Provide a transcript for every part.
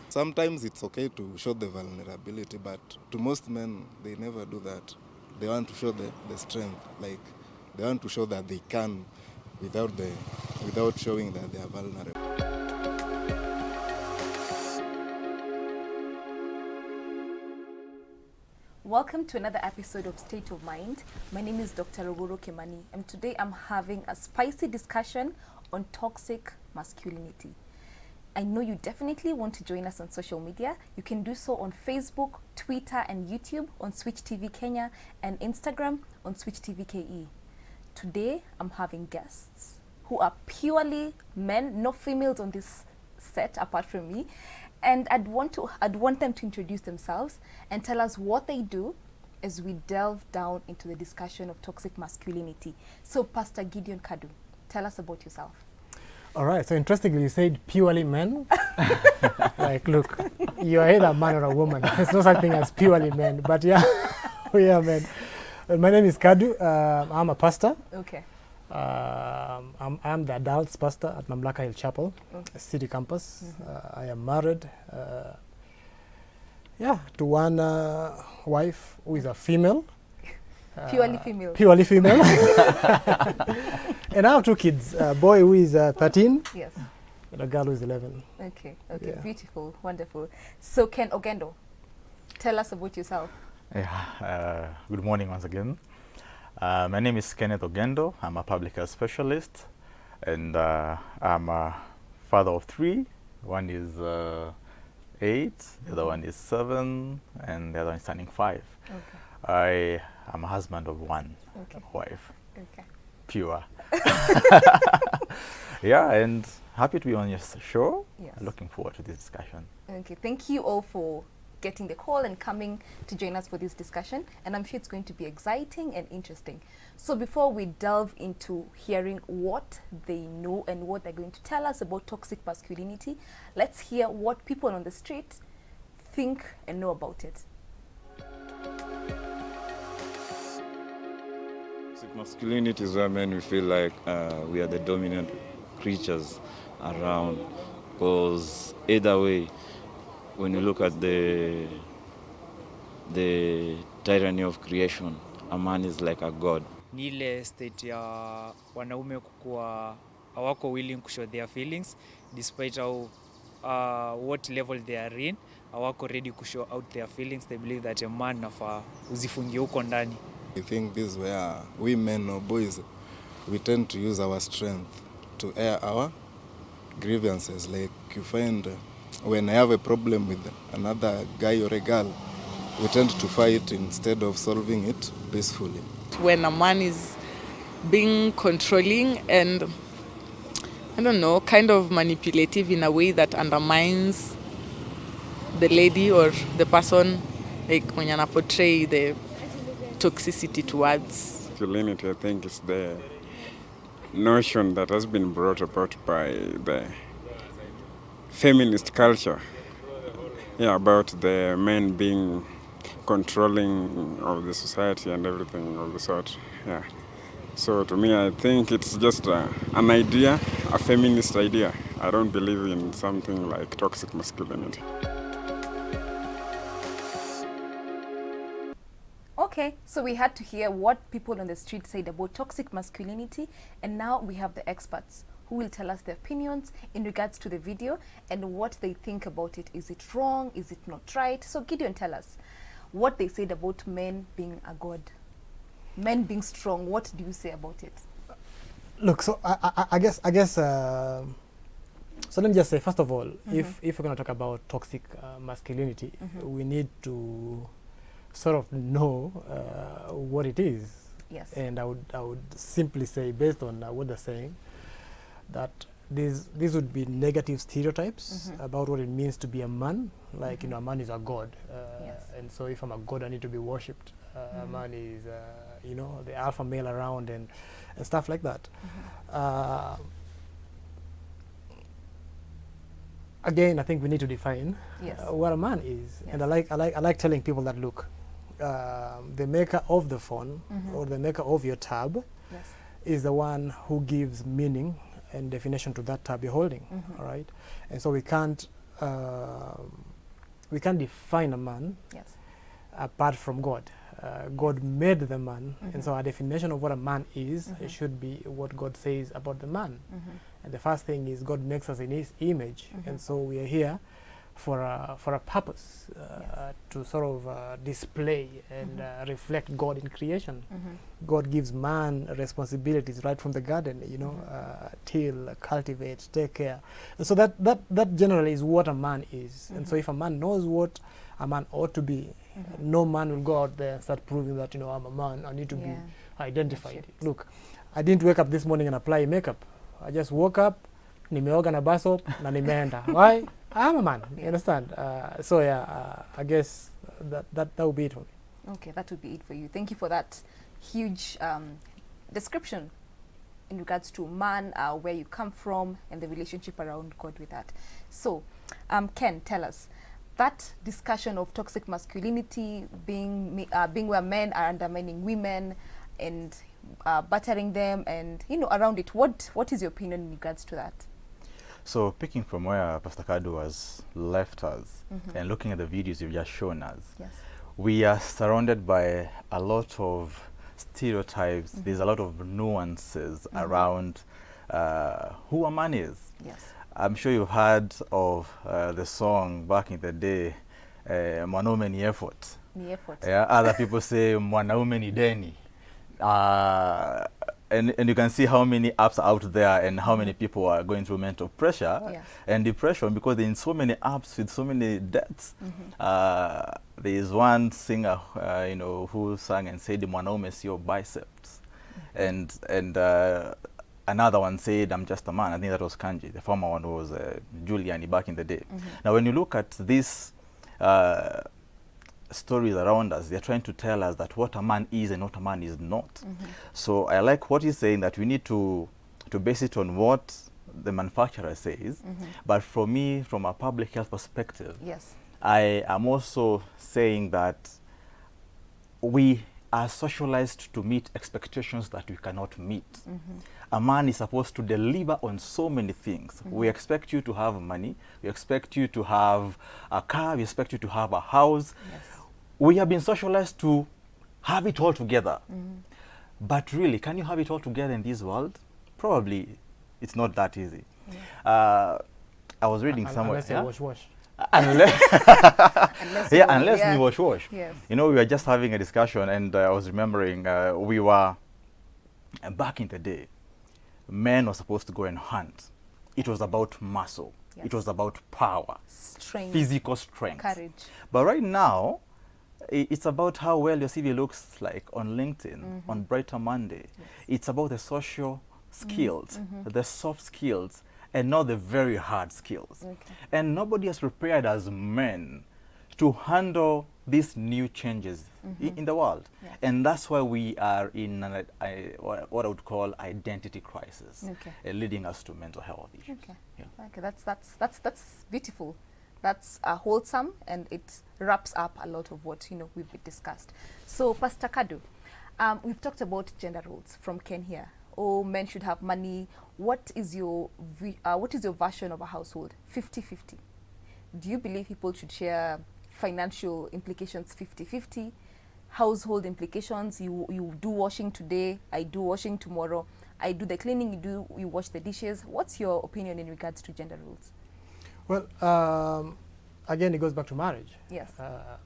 Sometimes it's okay to show the vulnerability, but to most men, they never do that. They want to show the strength, like they want to show that they can without showing that they are vulnerable. Welcome to another episode of State of Mind. My name is Dr. Tuco-Kenya, and today I'm having a spicy discussion on toxic masculinity. I know you definitely want to join us on social media. You can do so on Facebook, Twitter, and YouTube on Switch TV Kenya, and Instagram on Switch TV KE. Today, I'm having guests who are purely men, no females on this set apart from me. And I'd want them to introduce themselves and tell us what they do as we delve down into the discussion of toxic masculinity. So, Pastor Gideon Kadu, tell us about yourself. All right, so interestingly, you said purely men. Like, look, you're either a man or a woman. There's no such thing as purely men, but yeah, we are men. My name is Kadu. I'm a pastor. Okay. I'm the adults pastor at Mamlaka Hill Chapel, city campus. I am married to one wife who is a female. Purely female. Purely female. And I have two kids, a boy who is 13 Yes. and a girl who is 11. Okay, Yeah. beautiful, wonderful. So, Ken Ogendo, tell us about yourself. Yeah, good morning once again. My name is Kenneth Ogendo. I'm a public health specialist, and I'm a father of three. One is 8, the other one is 7, and the other one is turning 5. Okay. I am a husband of one wife, Okay. pure. Yeah, and happy to be on your show. Yes. Looking forward to this discussion. Okay, thank you all for getting the call and coming to join us for this discussion, and I'm sure it's going to be exciting and interesting. So before we delve into hearing what they know and what they're going to tell us about toxic masculinity, let's hear what people on the street think and know about it. Toxic masculinity is where men we feel like we are the dominant creatures around, because either way, when you look at the tyranny of creation, a man is like a god. Ni ile state ya wanaume kukuwa hawako willing to show their feelings despite how what level they are in, hawako ready to show out their feelings. They believe that a man nafa uzifungie huko ndani. I think this is where we men or boys, we tend to use our strength to air our grievances. Like you find when I have a problem with another guy or a girl, we tend to fight instead of solving it peacefully. When a man is being controlling and, I don't know, kind of manipulative in a way that undermines the lady or the person, like when you portray the toxicity towards. Masculinity, I think, is the notion that has been brought about by the feminist culture. Yeah, about the men being controlling of the society and everything of the sort. Yeah. So to me, I think it's just an idea, a feminist idea. I don't believe in something like toxic masculinity. Okay, so we had to hear what people on the street said about toxic masculinity, and now we have the experts who will tell us their opinions in regards to the video and what they think about it. Is it wrong? Is it not right? So Gideon, tell us what they said about men being a god, men being strong. What do you say about it? Look, so I guess. So let me just say, first of all, if we're going to talk about toxic masculinity, we need to sort of know what it is. Yes. And I would simply say, based on what they're saying, that these would be negative stereotypes about what it means to be a man. Like, you know, a man is a god. Yes. And so if I'm a god, I need to be worshipped. A man is, you know, the alpha male around and stuff like that. Again, I think we need to define what a man is. Yes. And I like telling people that, look, the maker of the phone or the maker of your tab is the one who gives meaning and definition to that tab you're holding. All right, and so we can't define a man Yes. apart from God. God made the man, and so our definition of what a man is should be what God says about the man. And the first thing is God makes us in His image, and so we are here for a purpose, to sort of display and reflect God in creation. God gives man responsibilities right from the garden, you know, till, cultivate, take care. And so that generally is what a man is. And so if a man knows what a man ought to be, no man will go out there and start proving that, you know, I'm a man, I need to be identified. Look, I didn't wake up this morning and apply makeup. I just woke up, nimeoga na baso, na nimeenda. Why? I'm a man, you understand? So yeah, I guess that would be it for me. Okay, that would be it for you. Thank you for that huge description in regards to man, where you come from, and the relationship around God with that. So, Ken, tell us, that discussion of toxic masculinity being where men are undermining women and battering them, and you know, around it, what is your opinion in regards to that? So picking from where Pastor Kadu has left us and looking at the videos you've just shown us, Yes. we are surrounded by a lot of stereotypes. There's a lot of nuances around who a man is. Yes. I'm sure you've heard of the song back in the day, Mwanaume ni effort. Ni effort. Yeah, other people say Mwanaume ni deni. And you can see how many apps are out there and how many people are going through mental pressure and depression because they're in so many apps with so many debts. There is one singer, you know, who sang and said, "Mwanaume sio biceps," and another one said, "I'm just a man." I think that was Kanji. The former one was Giuliani back in the day. Now, when you look at these stories around us, they're trying to tell us that what a man is and what a man is not. So I like what he's saying, that we need to base it on what the manufacturer says. But for me, from a public health perspective, Yes. I am also saying that we are socialized to meet expectations that we cannot meet. A man is supposed to deliver on so many things. We expect you to have money. We expect you to have a car. We expect you to have a house. Yes. We have been socialized to have it all together. But really, can you have it all together in this world? Probably it's not that easy. I was reading somewhere. Unless you wash. Unless Unless we wash. Yes. You know, we were just having a discussion, and I was remembering we were back in the day. Men were supposed to go and hunt. It was about muscle. Yes. It was about power, Strength, physical strength. courage. But right now, it's about how well your CV looks like on LinkedIn, on Brighter Monday. It's about the social skills, the soft skills, and not the very hard skills. And nobody has prepared as men to handle these new changes in the world. And that's why we are in what I would call identity crisis, leading us to mental health issues. Okay, that's beautiful. That's wholesome, and it wraps up a lot of what, you know, we've discussed. So, Pastor Kadu, we've talked about gender roles from Ken here. Oh, men should have money. What is your version of a household? 50-50. Do you believe people should share financial implications 50-50? Household implications, you do washing today, I do washing tomorrow, I do the cleaning, you wash the dishes. What's your opinion in regards to gender roles? Well, again, it goes back to marriage. Yes.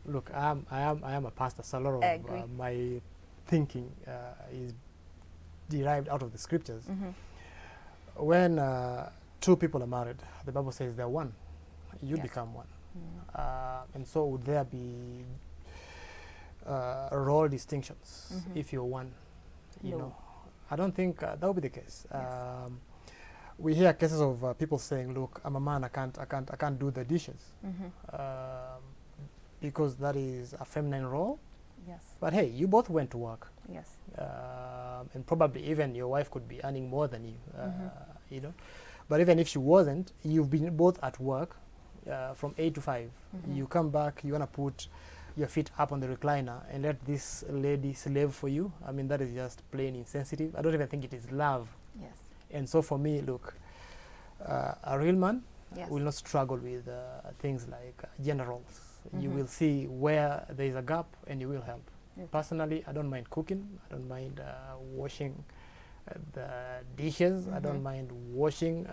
Look, I am a pastor, so a lot of my thinking is derived out of the scriptures. When two people are married, the Bible says they're one. You become one. And so would there be role distinctions if you're one? You know, I don't think that would be the case. We hear cases of people saying, "Look, I'm a man. I can't do the dishes because that is a feminine role." Yes. But hey, you both went to work. Yes. And probably even your wife could be earning more than you. You know, but even if she wasn't, you've been both at work from 8 to 5. You come back. You wanna put your feet up on the recliner and let this lady slave for you, I mean, that is just plain insensitive. I don't even think it is love. Yes. And so for me, look, a real man Yes. will not struggle with things like gender roles. You Mhm. will see where there is a gap and you will help. Okay. Personally, I don't mind cooking. I don't mind washing the dishes. I don't mind washing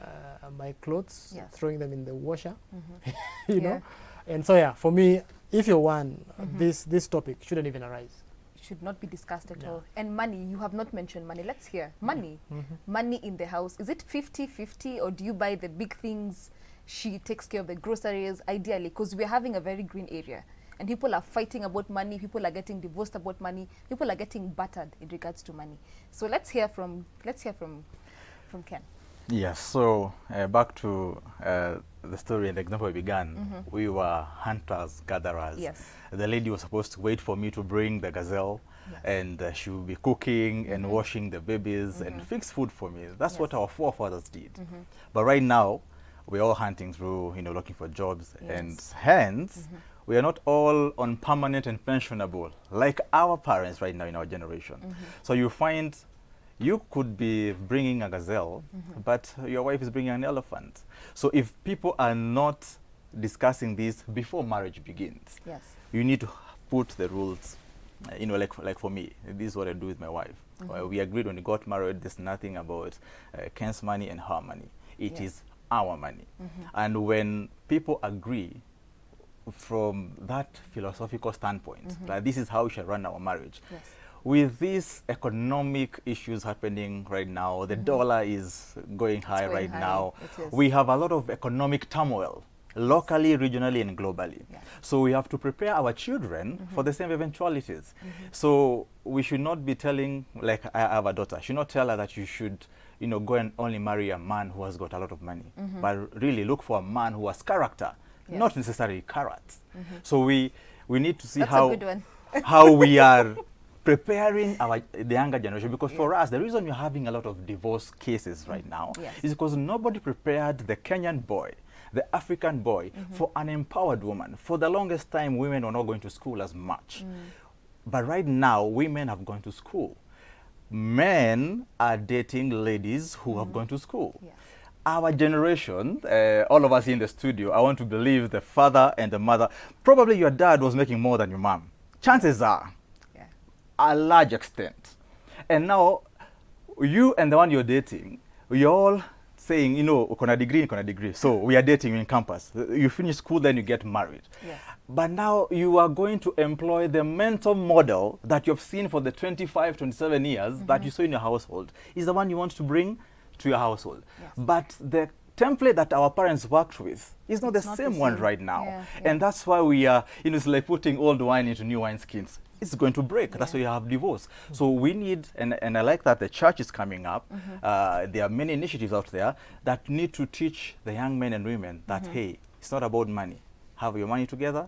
my clothes, Yes. throwing them in the washer, Mhm. you know. And so, yeah, for me, if you're one, this topic shouldn't even arise. Should not be discussed at Yeah. all. And money, you have not mentioned money. Let's hear money. Money in the house. Is it 50-50 or do you buy the big things? She takes care of the groceries, ideally, because we're having a very green area. And people are fighting about money. People are getting divorced about money. People are getting battered in regards to money. So let's hear from Ken. Yes, so back to the story and the example we began. We were hunters, gatherers. Yes. The lady was supposed to wait for me to bring the gazelle, and she would be cooking and washing the babies and fix food for me. That's what our forefathers did. But right now, we're all hunting through, looking for jobs, and hence, we are not all on permanent and pensionable like our parents right now in our generation. So you find you could be bringing a gazelle, but your wife is bringing an elephant. So if people are not discussing this before marriage begins, Yes. you need to put the rules. Like for me, this is what I do with my wife. We agreed when we got married, there's nothing about Ken's money and her money. It is our money. And when people agree from that philosophical standpoint, that this is how we should run our marriage, Yes. with these economic issues happening right now, the dollar is going high going right high. now. It is. We have a lot of economic turmoil, locally, regionally, and globally. Yeah. So we have to prepare our children for the same eventualities. So we should not be telling, like I have a daughter, I should not tell her that you should go and only marry a man who has got a lot of money, but really look for a man who has character, not necessarily carrots. So we need to see That's how a good one. how we are preparing the younger generation, because for us, the reason we're having a lot of divorce cases right now is because nobody prepared the Kenyan boy, the African boy, for an empowered woman. For the longest time, women were not going to school as much. But right now, women have gone to school. Men are dating ladies who have gone to school. Yes. Our generation, all of us in the studio, I want to believe the father and the mother, probably your dad was making more than your mom. Chances are, a large extent. And now, you and the one you're dating, you're all saying, ukona degree. So we are dating in campus. You finish school, then you get married. Yes. But now you are going to employ the mental model that you've seen for the 25, 27 years that you saw in your household is the one you want to bring to your household. Yes. But the template that our parents worked with is not the same one right now. Yeah, And that's why we are, it's like putting old wine into new wineskins. It's going to break. That's why you have divorce. So we need, and I like that the church is coming up. There are many initiatives out there that need to teach the young men and women that, hey, it's not about money. Have your money together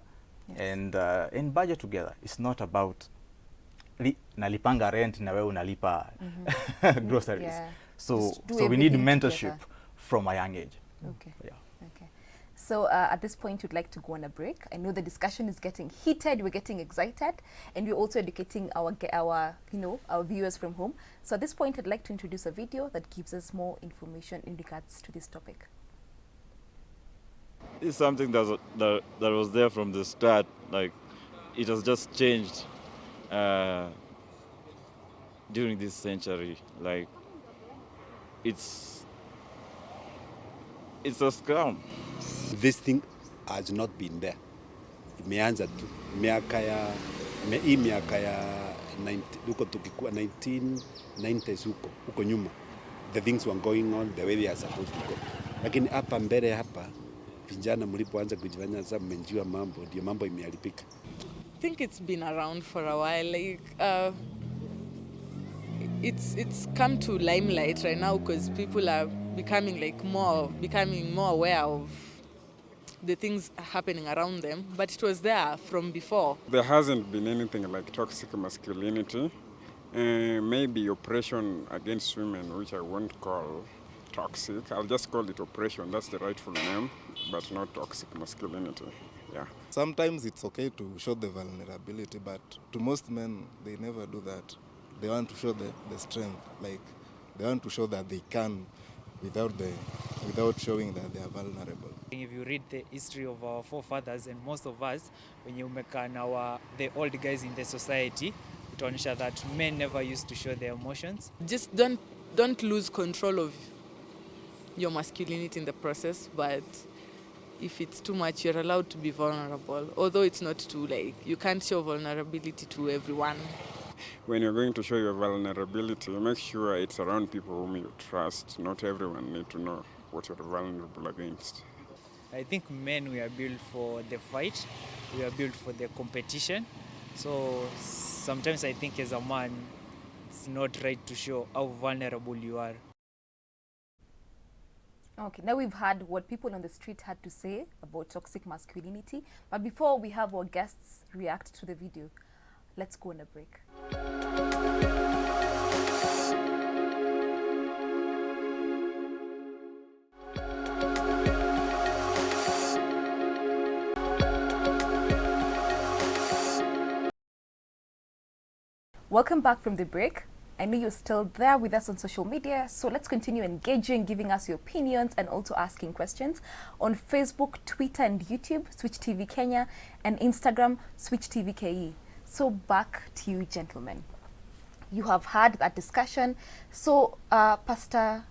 and budget together. It's not about nalipanga rent na wewe unalipa groceries. Yeah. So Just do we need everything mentorship together. from a young age. Okay. Yeah. Okay. So at this point, we'd like to go on a break. I know the discussion is getting heated. We're getting excited, and we're also educating our viewers from home. So at this point, I'd like to introduce a video that gives us more information in regards to this topic. It's something that was there from the start. Like, it has just changed during this century. Like, it's a scam. This thing has not been there. Imeanza tu hii miaka ya 1990s huko nyuma. The things were going on the way they are supposed to go. Lakini hapa mbele hapa vijana mlipoanza kujifanya sasa mmejua mambo, ndio mambo imeharibika. I think it's been around for a while. Like it's come to limelight right now because people are becoming more aware of the things happening around them. But it was there from before. There hasn't been anything like toxic masculinity. Maybe oppression against women, which I won't call toxic. I'll just call it oppression. That's the rightful name, but not toxic masculinity. Yeah. Sometimes it's okay to show the vulnerability, but to most men, they never do that. They want to show the strength, like they want to show that they can without showing that they are vulnerable. If you read the history of our forefathers and most of us, when you make the old guys in the society, utaonyesha that men never used to show their emotions. Just don't lose control of your masculinity in the process, but if it's too much, you're allowed to be vulnerable. Although it's not too, like, you can't show vulnerability to everyone. When you're going to show your vulnerability, make sure it's around people whom you trust. Not everyone need to know what you're vulnerable against. I think men, we are built for the fight, we are built for the competition. So sometimes I think as a man, it's not right to show how vulnerable you are. Okay, now we've heard what people on the street had to say about toxic masculinity. But before we have our guests react to the video, let's go on a break. Welcome back from the break. I know you're still there with us on social media, so let's continue engaging, giving us your opinions and also asking questions on Facebook, Twitter and YouTube, Switch TV Kenya, and Instagram, Switch TV KE. So back to you, gentlemen. You have had that discussion. So Pastor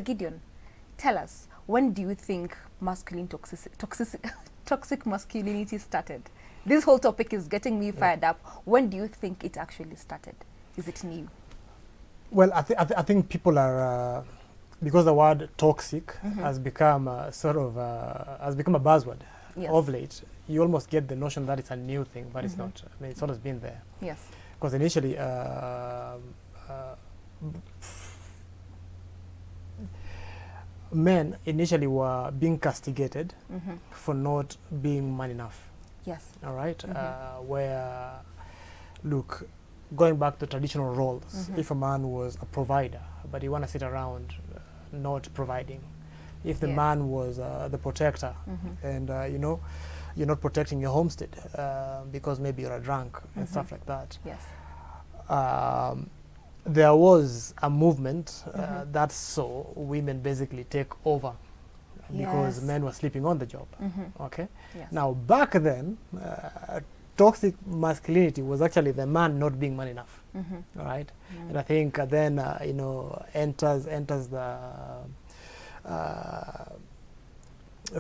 Gideon, tell us, when do you think toxic masculinity started? This whole topic is getting me fired up. When do you think it actually started? Is it new? Well, I think people are, because the word toxic has become has become a buzzword of late. You almost get the notion that it's a new thing, but it's not. I mean, it's always been there. Yes. Because initially, men initially were being castigated for not being man enough. Yes. All right. Where, look, going back to traditional roles, if a man was a provider, but you want to sit around not providing, if the man was the protector, and you know, you're not protecting your homestead because maybe you're a drunk and stuff like that. Yes. There was a movement that saw women basically take over because men were sleeping on the job. Okay. Yes. Now back then, toxic masculinity was actually the man not being man enough, right? And I think then you know, enters the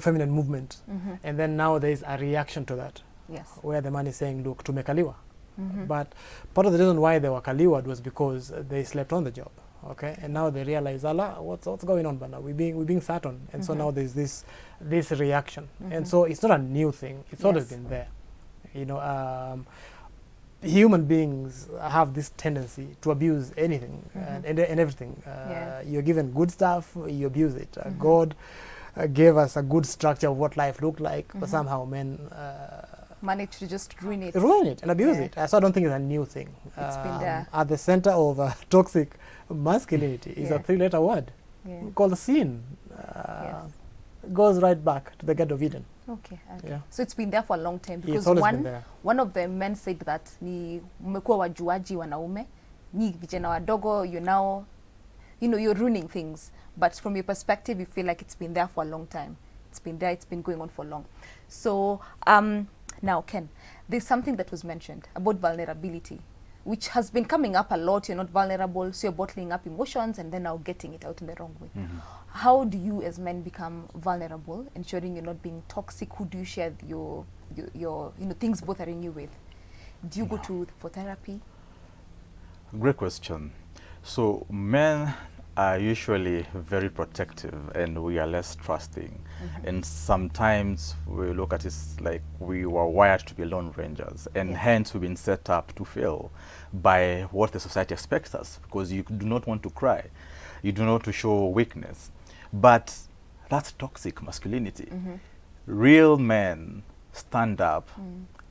feminine movement, and then now there is a reaction to that, where the man is saying, look, tumekaliwa. But part of the reason why they were kaliwad was because they slept on the job. Okay, and now they realize, Allah, what's going on? But now we're being sat on, and so now there's this reaction, and so it's not a new thing. It's always been there. You know, human beings have this tendency to abuse anything and everything. You're given good stuff, you abuse it. God gave us a good structure of what life looked like, but somehow men manage to just ruin it and abuse it. So I don't think it's a new thing. It's been there. At the center of toxic masculinity is a three-letter word called sin. Goes right back to the Garden of Eden. Okay. So it's been there for a long time, because one of the men said that ni mmekuwa wajuaji wanaume, ni vijana wadogo, you're ruining things. But from your perspective, you feel like it's been there for a long time. It's been there, it's been going on for long. So now, Ken, there's something that was mentioned about vulnerability, which has been coming up a lot. You're not vulnerable, so you're bottling up emotions and then now getting it out in the wrong way. How do you as men become vulnerable, ensuring you're not being toxic? Who do you share your things bothering you with? Do you go for therapy? Great question. So men are usually very protective and we are less trusting. And sometimes we look at it like we were wired to be lone rangers, and hence we've been set up to fail by what the society expects us, because you do not want to cry. You do not want to show weakness. But that's toxic masculinity. Real men stand up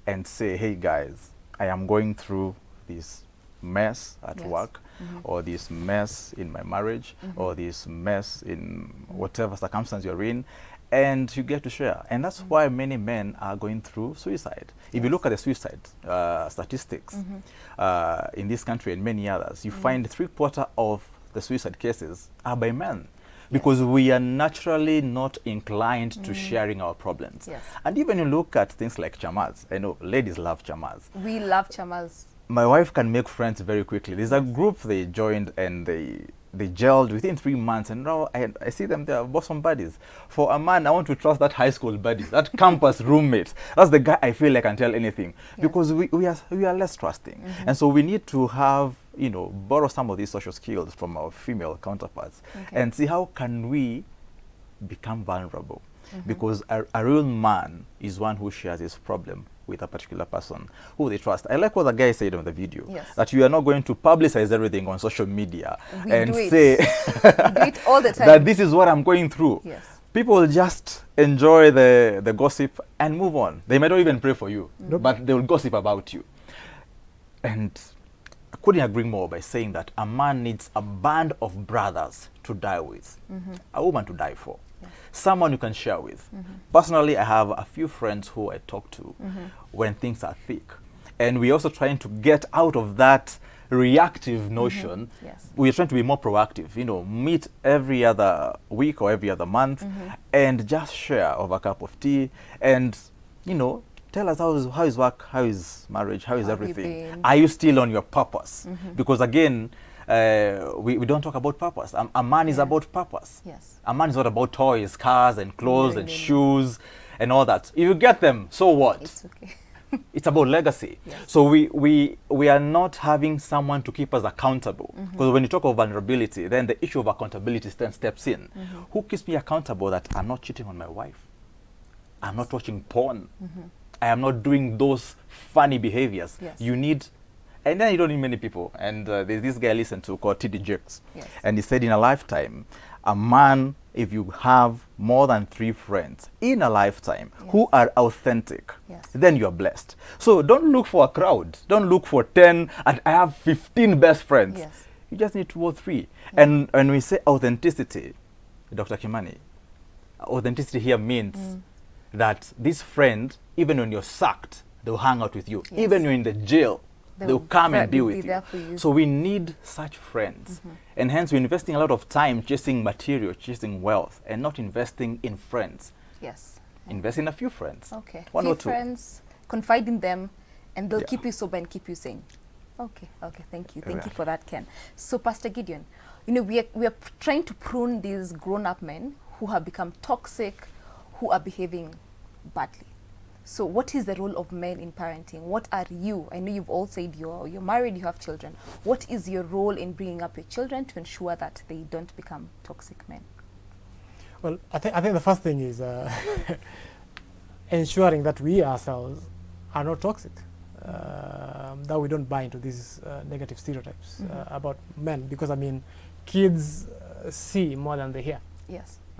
and say, hey guys, I am going through this mess at work, or this mess in my marriage, or this mess in whatever circumstance you're in, and you get to share. And that's why many men are going through suicide. If you look at the suicide statistics in this country and many others, you find 3/4 of the suicide cases are by men. Because we are naturally not inclined to sharing our problems. Yes. And even you look at things like chamas. I know ladies love chamas. We love chamas. My wife can make friends very quickly. There's a group they joined and they gelled within 3 months, and now I see them, they are bosom buddies. For a man, I want to trust that high school buddy, that campus roommate. That's the guy I feel like I can tell anything. Because we are less trusting. And so we need to have, you know, borrow some of these social skills from our female counterparts and see how can we become vulnerable. Because a real man is one who shares his problem with a particular person who they trust. I like what the guy said on the video, that you are not going to publicize everything on social media and say we do it all the time. that this is what I'm going through. Yes. People will just enjoy the gossip and move on. They might not even pray for you, but they will gossip about you. And I couldn't agree more by saying that a man needs a band of brothers to die with, a woman to die for. Someone you can share with. Personally, I have a few friends who I talk to when things are thick. And we're also trying to get out of that reactive notion. We're trying to be more proactive, you know, meet every other week or every other month and just share over a cup of tea and, you know, tell us how is work, how is marriage, how is everything. Are you still on your purpose? Because again, we don't talk about purpose. A man is about purpose. A man is not about toys, cars, and clothes, and shoes, and all that. If you get them, so what? It's okay. It's about legacy. So we are not having someone to keep us accountable. Because when you talk of vulnerability, then the issue of accountability then steps in. Who keeps me accountable that I'm not cheating on my wife? I'm not watching porn. I am not doing those funny behaviors. You need. And then you don't need many people. And there's this guy I listened to called T.D. Jakes. And he said in a lifetime, a man, if you have more than 3 friends in a lifetime who are authentic, then you are blessed. So don't look for a crowd. Don't look for 10 and I have 15 best friends. You just need 2 or 3. And when we say authenticity, Dr. Kimani, authenticity here means that this friend, even when you're sacked, they'll hang out with you. Even when you're in the jail, they'll come and be with you. So we need such friends. And hence we're investing a lot of time chasing material, chasing wealth, and not investing in friends. Invest in a few friends. One or 2. Friends, confide in them, and they'll keep you sober and keep you sane. Okay, thank you. Thank you for that, Ken. So, Pastor Gideon, you know, we are trying to prune these grown-up men who have become toxic, who are behaving badly. So what is the role of men in parenting? What are you? I know you've all said you're married, you have children. What is your role in bringing up your children to ensure that they don't become toxic men? Well, I think the first thing is ensuring that we ourselves are not toxic, that we don't buy into these negative stereotypes about men, because I mean, kids see more than they hear.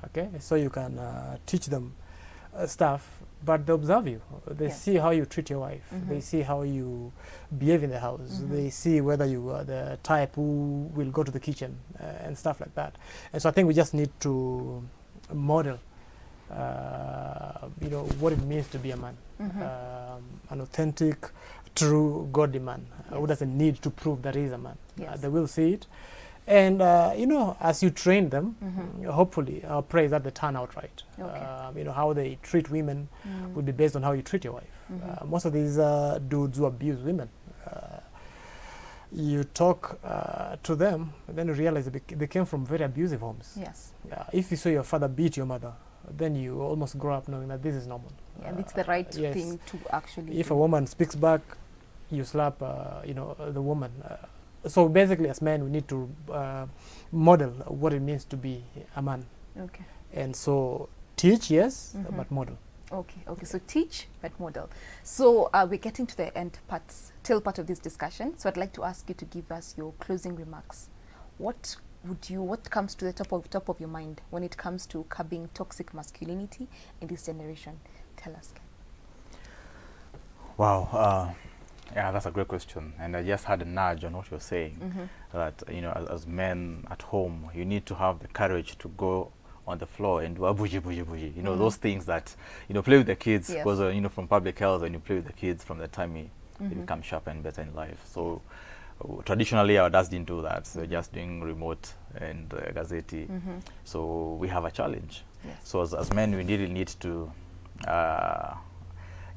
Okay, so you can teach them stuff, but they observe you. They see how you treat your wife. They see how you behave in the house. They see whether you are the type who will go to the kitchen and stuff like that. And so I think we just need to model, you know, what it means to be a man, an authentic, true, godly man who doesn't need to prove that he's a man. They will see it. And, you know, as you train them, hopefully, our prayer is that they turn out right. You know, how they treat women will be based on how you treat your wife. Most of these dudes who abuse women, you talk to them, and then you realize they came from very abusive homes. If you saw your father beat your mother, then you almost grow up knowing that this is normal. And it's the right thing to actually If a woman speaks back, you slap, you know, the woman. So basically, as men, we need to model what it means to be a man. And so teach, yes, but model. So teach, but model. So we're getting to the tail part of this discussion. So I'd like to ask you to give us your closing remarks. What comes to the top of your mind when it comes to curbing toxic masculinity in this generation? Tell us. Wow. Yeah, that's a great question. And I just had a nudge on what you're saying, that, you know, as men at home, you need to have the courage to go on the floor and do a bougie, bougie, bougie. You know, those things that, you know, play with the kids, Yes. because, you know, from public health, when you play with the kids from the time they become sharper and better in life. So traditionally, our dads didn't do that. So just doing remote and gazeti. So we have a challenge. Yes. So as men, we really need to,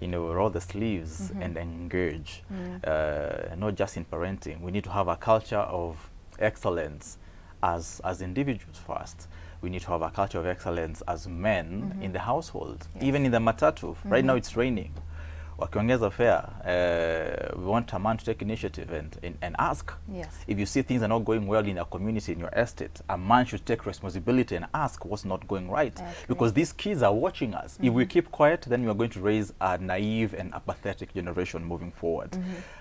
you know, roll the sleeves and engage, not just in parenting. We need to have a culture of excellence as individuals first. We need to have a culture of excellence as men in the household, even in the matatu. Right now it's raining. Wakiongeza fare, we want a man to take initiative and ask. Yes. If you see things are not going well in your community, in your estate, a man should take responsibility and ask what's not going right. Because these kids are watching us. If we keep quiet, then we are going to raise a naive and apathetic generation moving forward.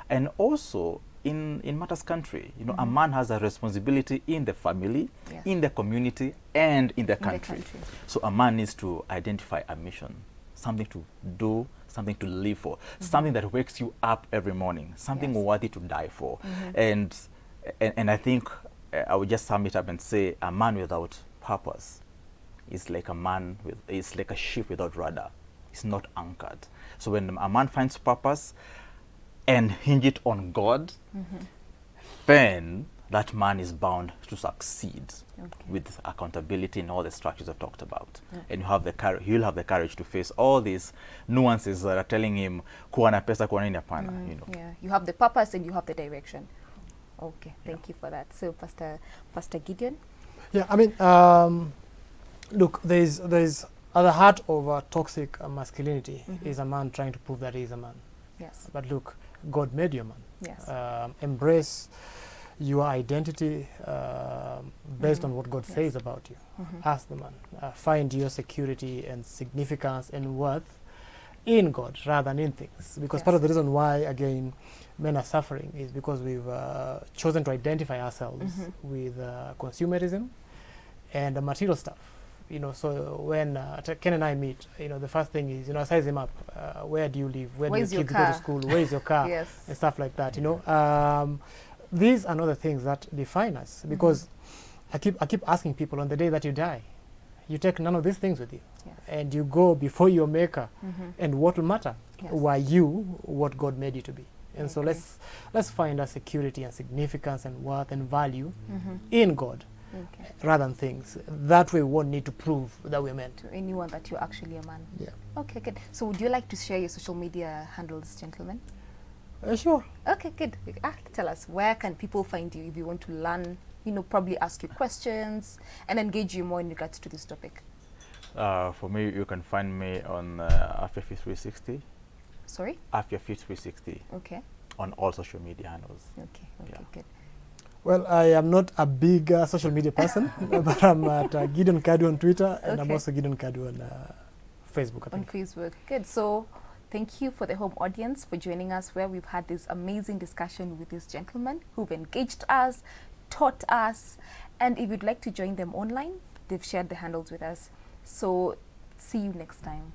And also, in Mata's country, you know, a man has a responsibility in the family, in the community, and in the country. So a man needs to identify a mission, something to do, something to live for, something that wakes you up every morning, something worthy to die for. And I think I would just sum it up and say a man without purpose is like is like a ship without rudder. It's not anchored. So when a man finds purpose and hinge it on God, then that man is bound to succeed with accountability and all the structures I've talked about. And he'll have the courage to face all these nuances that are telling him, kuwa na pesa, kuwa nini hapana, you know. Yeah, you have the purpose and you have the direction. Okay, thank you for that. So, Pastor Gideon? Yeah, I mean, look, there's at the heart of toxic masculinity is a man trying to prove that he is a man. Yes. But look, God made you a man. Yes. Embrace your identity based on what God says about you. As the man, find your security and significance and worth in God rather than in things. Because part of the reason why, again, men are suffering is because we've chosen to identify ourselves with consumerism and material stuff. You know, so when Ken and I meet, you know, the first thing is, you know, I size him up. Where do you live? Where Where's do your your kids go to car? school? Where is your car? Yes. And stuff like that, you know. These are not the things that define us, because I keep asking people, on the day that you die, you take none of these things with you. Yes. And you go before your maker. And what will matter? Yes. Were you what God made you to be? And so Okay. let's find our security and significance and worth and value in God. Okay. Rather than things. That way we won't need to prove that we're meant. To anyone that you're actually a man. Yeah. Okay, good. So would you like to share your social media handles, gentlemen? Sure. Okay, good. Tell us, where can people find you if you want to learn, you know, probably ask you questions and engage you more in regards to this topic? For me, you can find me on Afyafi 360. Sorry? Afyafi 360 Okay. on all social media handles. Okay, Yeah. good. Well, I am not a big social media person, but I'm at Gideon Kadu on Twitter, and I'm Okay. also Gideon Kadu on Facebook, I On think. Facebook. Good. So thank you for the home audience for joining us, where we've had this amazing discussion with these gentlemen who've engaged us, taught us, and if you'd like to join them online, they've shared the handles with us. So see you next time.